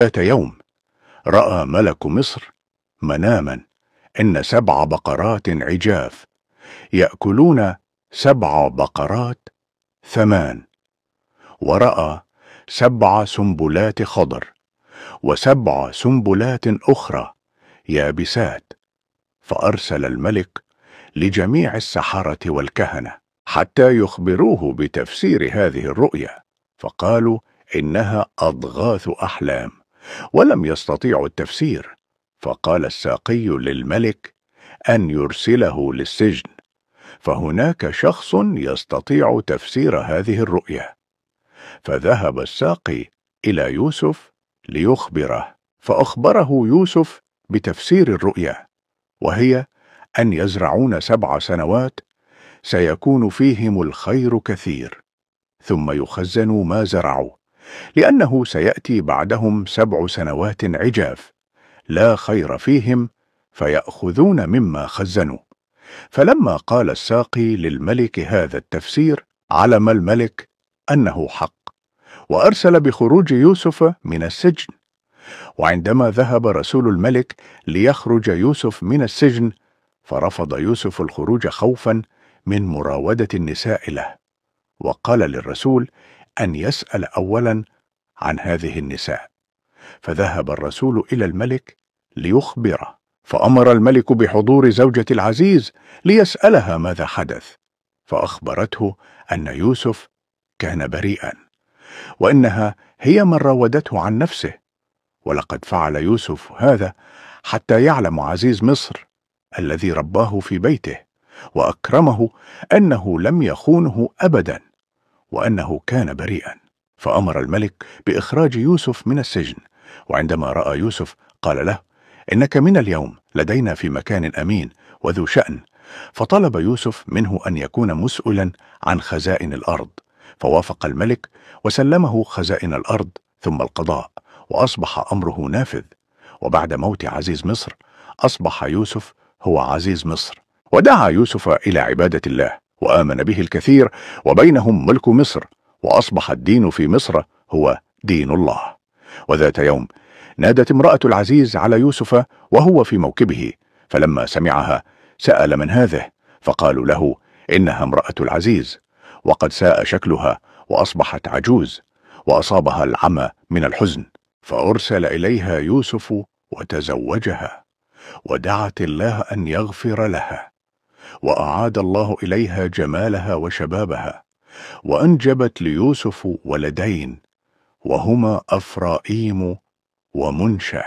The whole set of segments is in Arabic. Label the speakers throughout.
Speaker 1: ذات يوم رأى ملك مصر مناما إن 7 بقرات عجاف يأكلون 7 بقرات ثمان، ورأى 7 سنبلات خضر و7 سنبلات أخرى يابسات، فأرسل الملك لجميع السحرة والكهنة حتى يخبروه بتفسير هذه الرؤيا، فقالوا إنها أضغاث أحلام ولم يستطيعوا التفسير. فقال الساقي للملك أن يرسله للسجن، فهناك شخص يستطيع تفسير هذه الرؤيا. فذهب الساقي إلى يوسف ليخبره، فأخبره يوسف بتفسير الرؤيا، وهي أن يزرعون 7 سنوات سيكون فيهم الخير كثير، ثم يخزنوا ما زرعوا، لأنه سيأتي بعدهم 7 سنوات عجاف لا خير فيهم، فيأخذون مما خزنوا. فلما قال الساقي للملك هذا التفسير علم الملك أنه حق، وأرسل بخروج يوسف من السجن. وعندما ذهب رسول الملك ليخرج يوسف من السجن، فرفض يوسف الخروج خوفا من مراودة النساء له، وقال للرسول أن يسأل أولا عن هذه النساء. فذهب الرسول إلى الملك ليخبره، فأمر الملك بحضور زوجة العزيز ليسألها ماذا حدث، فأخبرته أن يوسف كان بريئا، وإنها هي من راودته عن نفسه. ولقد فعل يوسف هذا حتى يعلم عزيز مصر الذي رباه في بيته وأكرمه أنه لم يخونه أبدا، وأنه كان بريئا. فأمر الملك بإخراج يوسف من السجن. وعندما رأى يوسف قال له: إنك من اليوم لدينا في مكان أمين وذو شأن. فطلب يوسف منه أن يكون مسؤولا عن خزائن الأرض، فوافق الملك وسلمه خزائن الأرض ثم القضاء، وأصبح أمره نافذ. وبعد موت عزيز مصر أصبح يوسف هو عزيز مصر، ودعا يوسف إلى عبادة الله، وآمن به الكثير، وبينهم ملك مصر، وأصبح الدين في مصر هو دين الله. وذات يوم نادت امرأة العزيز على يوسف وهو في موكبه، فلما سمعها سأل من هذه، فقالوا له إنها امرأة العزيز، وقد ساء شكلها وأصبحت عجوز، وأصابها العمى من الحزن. فأرسل إليها يوسف وتزوجها، ودعت الله أن يغفر لها، وأعاد الله إليها جمالها وشبابها، وأنجبت ليوسف ولدين، وهما أفرائيم ومنشى.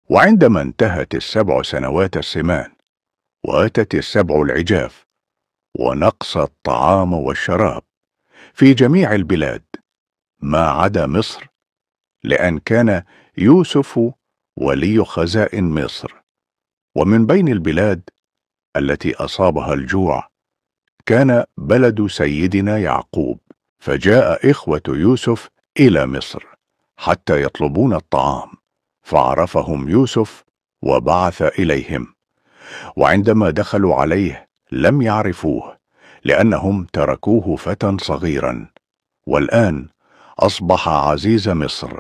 Speaker 1: وعندما انتهت 7 سنوات السمان، وأتت 7 العجاف، ونقص الطعام والشراب في جميع البلاد ما عدا مصر، لأن كان يوسف ولي خزائن مصر. ومن بين البلاد التي أصابها الجوع كان بلد سيدنا يعقوب، فجاء إخوة يوسف إلى مصر حتى يطلبون الطعام، فعرفهم يوسف وبعث إليهم. وعندما دخلوا عليه لم يعرفوه، لأنهم تركوه فتى صغيرا، والآن أصبح عزيز مصر.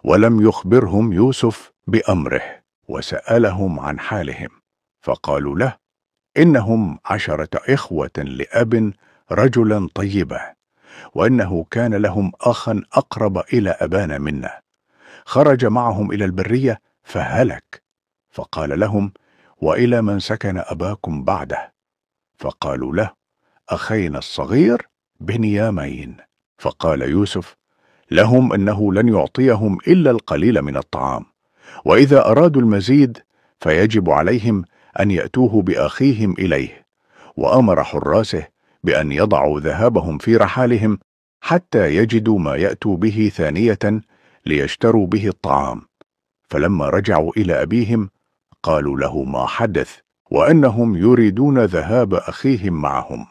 Speaker 1: ولم يخبرهم يوسف بأمره، وسألهم عن حالهم، فقالوا له إنهم 10 إخوة لأب رجلا طيبا، وإنه كان لهم أخا أقرب إلى أبانا منا، خرج معهم إلى البرية فهلك. فقال لهم: وإلى من سكن أباكم بعده؟ فقالوا له: أخينا الصغير بنيامين. فقال يوسف لهم إنه لن يعطيهم إلا القليل من الطعام، وإذا أرادوا المزيد فيجب عليهم أن يأتوه بأخيهم إليه. وأمر حراسه بأن يضعوا ذهبهم في رحالهم حتى يجدوا ما يأتوا به ثانية ليشتروا به الطعام. فلما رجعوا إلى أبيهم قالوا له ما حدث، وأنهم يريدون ذهاب أخيهم معهم.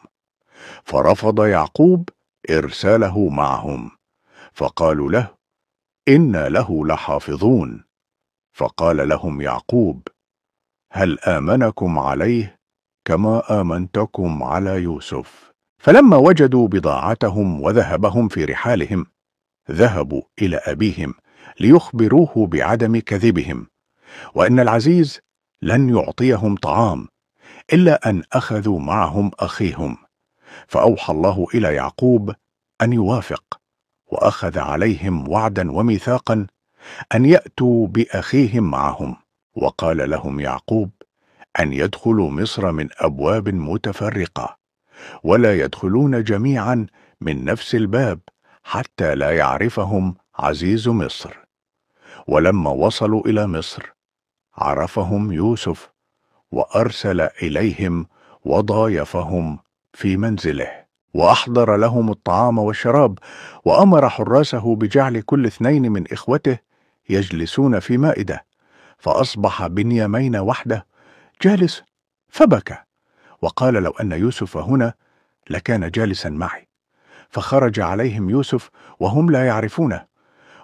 Speaker 1: فرفض يعقوب إرساله معهم، فقالوا له: إنا له لحافظون. فقال لهم يعقوب: هل آمنكم عليه كما آمنتكم على يوسف؟ فلما وجدوا بضاعتهم وذهبهم في رحالهم ذهبوا إلى أبيهم ليخبروه بعدم كذبهم، وأن العزيز لن يعطيهم طعام إلا أن أخذوا معهم أخيهم. فأوحى الله إلى يعقوب أن يوافق، وأخذ عليهم وعدا وميثاقا أن يأتوا بأخيهم معهم. وقال لهم يعقوب أن يدخلوا مصر من أبواب متفرقة، ولا يدخلون جميعا من نفس الباب، حتى لا يعرفهم عزيز مصر. ولما وصلوا إلى مصر عرفهم يوسف، وأرسل إليهم وضايفهم في منزله، وأحضر لهم الطعام والشراب، وأمر حراسه بجعل كل 2 من إخوته يجلسون في مائدة. فأصبح بنيامين وحده جالس فبكى، وقال لو أن يوسف هنا لكان جالسا معي. فخرج عليهم يوسف وهم لا يعرفونه،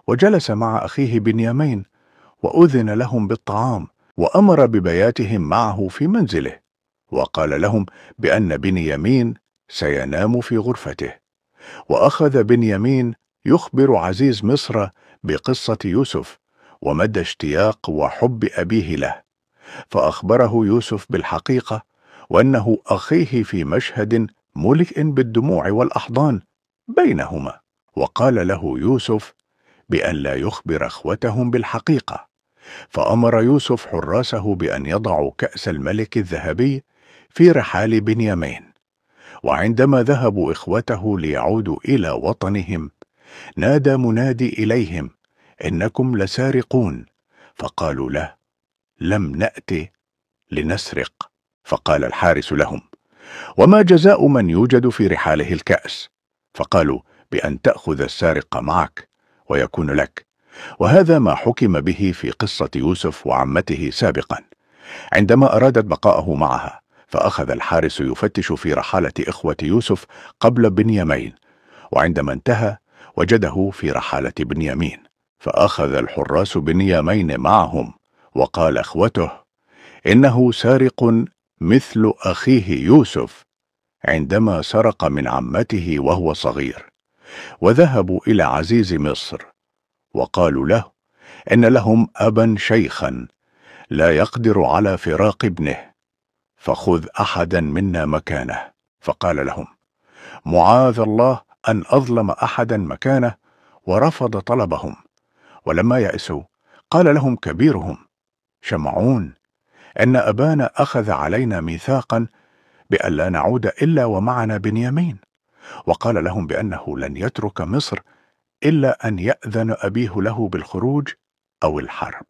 Speaker 1: وجلس مع أخيه بنيامين، وأذن لهم بالطعام، وأمر ببياتهم معه في منزله، وقال لهم بأن بنيامين سينام في غرفته. وأخذ بنيامين يخبر عزيز مصر بقصة يوسف ومدى اشتياق وحب أبيه له، فأخبره يوسف بالحقيقة، وأنه أخيه في مشهد ملئ بالدموع والأحضان بينهما. وقال له يوسف بأن لا يخبر أخوتهم بالحقيقة. فأمر يوسف حراسه بأن يضعوا كأس الملك الذهبي في رحال بنيامين. وعندما ذهبوا إخوته ليعودوا إلى وطنهم نادى منادي إليهم إنكم لسارقون. فقالوا له لم نأت لنسرق. فقال الحارس لهم وما جزاء من يوجد في رحاله الكأس؟ فقالوا بأن تأخذ السارق معك ويكون لك. وهذا ما حكم به في قصة يوسف وعمته سابقا عندما أرادت بقاءه معها. فأخذ الحارس يفتش في رحالة إخوة يوسف قبل بنيامين، وعندما انتهى وجده في رحالة بنيامين. فأخذ الحراس بنيامين معهم، وقال إخوته إنه سارق مثل أخيه يوسف عندما سرق من عمته وهو صغير. وذهبوا إلى عزيز مصر وقالوا له إن لهم أبا شيخا لا يقدر على فراق ابنه، فخذ أحدا منا مكانه. فقال لهم معاذ الله أن أظلم أحدا مكانه، ورفض طلبهم. ولما يأسوا قال لهم كبيرهم شمعون إن أبانا أخذ علينا ميثاقا بأن لا نعود إلا ومعنا بنيامين، وقال لهم بأنه لن يترك مصر إلا أن يأذن أبيه له بالخروج أو الحرب.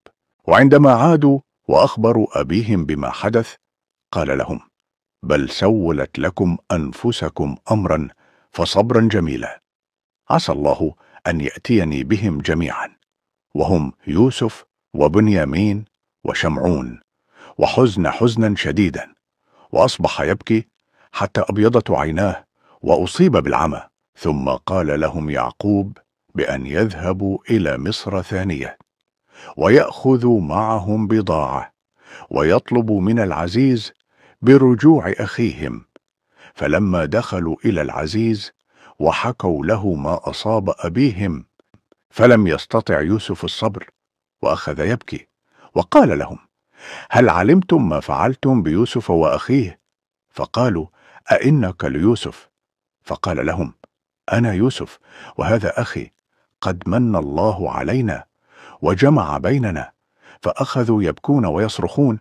Speaker 1: وعندما عادوا وأخبروا أبيهم بما حدث قال لهم بل سولت لكم أنفسكم أمرا فصبرا جميلا، عسى الله أن يأتيني بهم جميعا، وهم يوسف وبنيامين وشمعون. وحزن حزنا شديدا، وأصبح يبكي حتى أبيضت عيناه وأصيب بالعمى. ثم قال لهم يعقوب بأن يذهبوا إلى مصر ثانية، ويأخذوا معهم بضاعة، ويطلبوا من العزيز برجوع أخيهم. فلما دخلوا إلى العزيز وحكوا له ما أصاب أبيهم فلم يستطع يوسف الصبر، وأخذ يبكي وقال لهم هل علمتم ما فعلتم بيوسف وأخيه؟ فقالوا أئنك ليوسف؟ فقال لهم أنا يوسف، وهذا أخي، قد من الله علينا وجمع بيننا. فأخذوا يبكون ويصرخون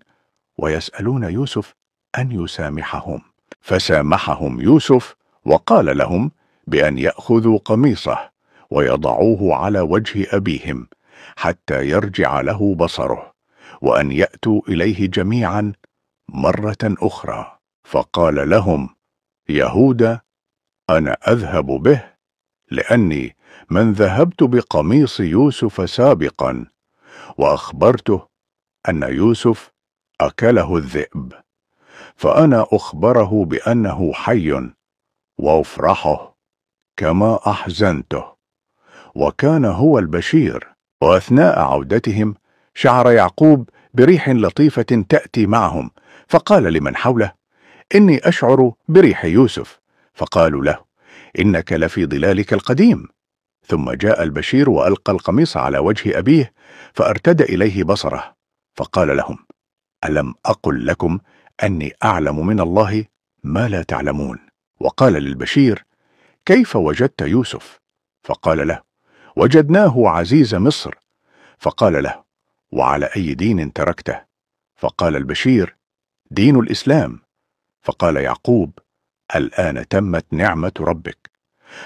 Speaker 1: ويسألون يوسف أن يسامحهم. فسامحهم يوسف وقال لهم بأن يأخذوا قميصه ويضعوه على وجه أبيهم حتى يرجع له بصره، وأن يأتوا إليه جميعا مرة أخرى. فقال لهم يهوذا أنا أذهب به، لأني من ذهبت بقميص يوسف سابقا وأخبرته أن يوسف أكله الذئب، فأنا أخبره بأنه حي وأفرحه كما أحزنته. وكان هو البشير. وأثناء عودتهم شعر يعقوب بريح لطيفة تأتي معهم، فقال لمن حوله إني أشعر بريح يوسف. فقالوا له إنك لفي ظلالك القديم، ثم جاء البشير وألقى القميص على وجه أبيه فارتد إليه بصره، فقال لهم: ألم أقل لكم أني أعلم من الله ما لا تعلمون؟ وقال للبشير: كيف وجدت يوسف؟ فقال له: وجدناه عزيز مصر. فقال له: وعلى أي دين تركته؟ فقال البشير: دين الإسلام. فقال يعقوب: الآن تمت نعمة ربك.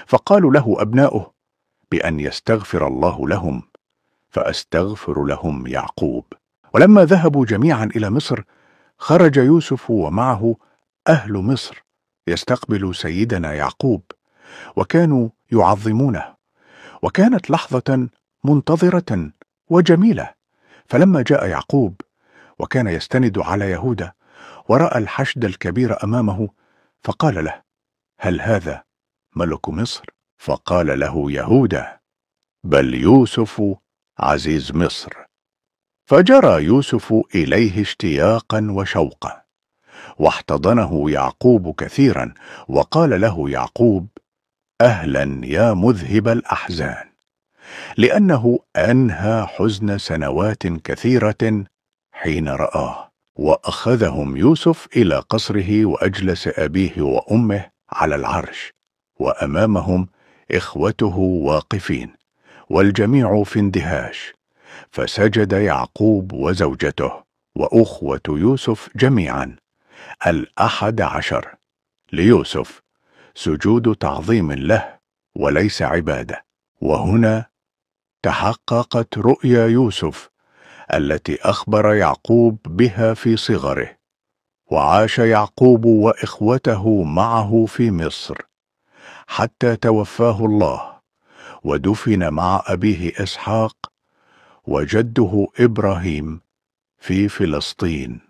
Speaker 1: فقالوا له أبناؤه بأن يستغفر الله لهم، فأستغفر لهم يعقوب. ولما ذهبوا جميعا إلى مصر خرج يوسف ومعه أهل مصر يستقبل سيدنا يعقوب، وكانوا يعظمونه، وكانت لحظة منتظرة وجميلة. فلما جاء يعقوب وكان يستند على يهوذا ورأى الحشد الكبير أمامه، فقال له: هل هذا ملك مصر؟ فقال له يهوذا: بل يوسف عزيز مصر. فجرى يوسف إليه اشتياقا وشوقا، واحتضنه يعقوب كثيرا، وقال له يعقوب: أهلا يا مذهب الأحزان، لأنه أنهى حزن سنوات كثيرة حين رآه. وأخذهم يوسف إلى قصره، وأجلس أبيه وأمه على العرش، وأمامهم إخوته واقفين، والجميع في اندهاش. فسجد يعقوب وزوجته وأخوة يوسف جميعا 11 ليوسف، سجود تعظيم له وليس عبادة. وهنا تحققت رؤيا يوسف التي أخبر يعقوب بها في صغره. وعاش يعقوب وإخوته معه في مصر حتى توفاه الله، ودفن مع أبيه إسحاق وجده إبراهيم في فلسطين.